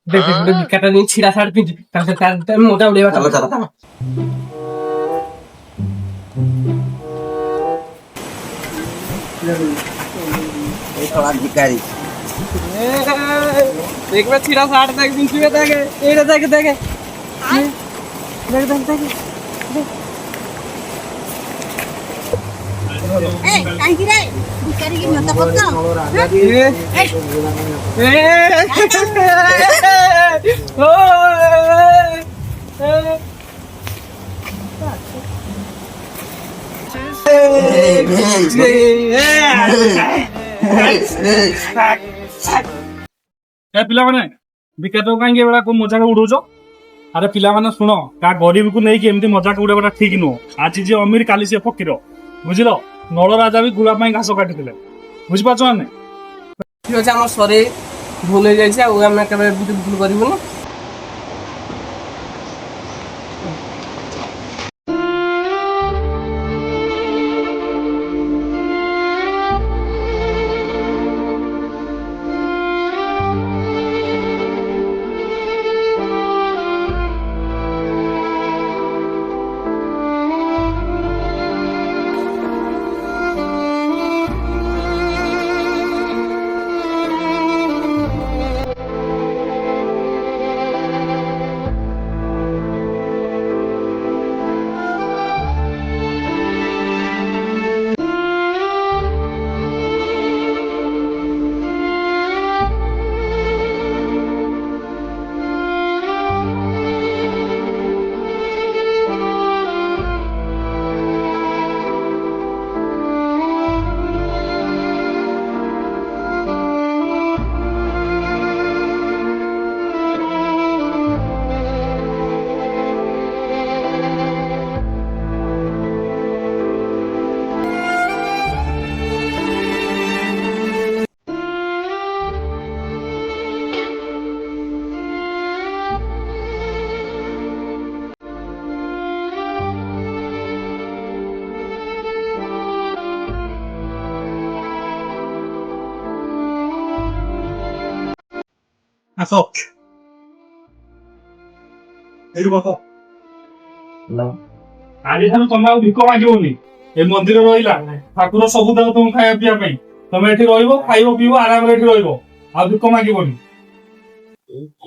ভিক্ষাটা নিয়ে ছিঁড়া শার্ট পিন্ধি তার মোটা উড়ে ভিকারি দেখবে ছিঁড়া শার্ট দেখবিন শুয়ে থাকে এইটা দেখে দেখে দেখে দেখে Eh, kayak gini, dikari gini mata kota. ପିଲାମାନେ ବିକାତ କାହିଁକି ଏଭଳିଆ କୋଉ ମଜାକ ଉଡଉଛ? ଆରେ ପିଲାମାନେ ଶୁଣ, କା ଗରିବକୁ ନେଇକି ଏମିତି ମଜାକ ଉଡେଇବାଟା ଠିକ ନୁହଁ। ଆଜି ଯିଏ ଅମିର କାଲି ସିଏ ଫକୀର, ବୁଝିଲ? ନଳ ରାଜା ବି ଗୁଳା ପାଇଁ ଘାସ କାଟିଥିଲେ, ବୁଝିପାରୁଛ ମାନେ? ଠିକ ଅଛି, ଆମର ସରେ ଭୁଲ ହେଇଯାଇଛି, ଆଉ ଆମେ କେବେ ଭୁଲ କରିବୁନି। ଆସ ଏଇଠି ବସ। ଆଜିଠାରୁ ତମେ ଆଉ ଭିକ ମାଗିବନି। ଏ ମନ୍ଦିର ରହିଲା, ଠାକୁର ସବୁ ଦେବ ତମକୁ ଖାଇବା ପିଇବା ପାଇଁ। ତମେ ଏଠି ରହିବ, ଖାଇବ ପିଇବ, ଆରାମରେ ଏଠି ରହିବ, ଆଉ ଭିକ ମାଗିବନି।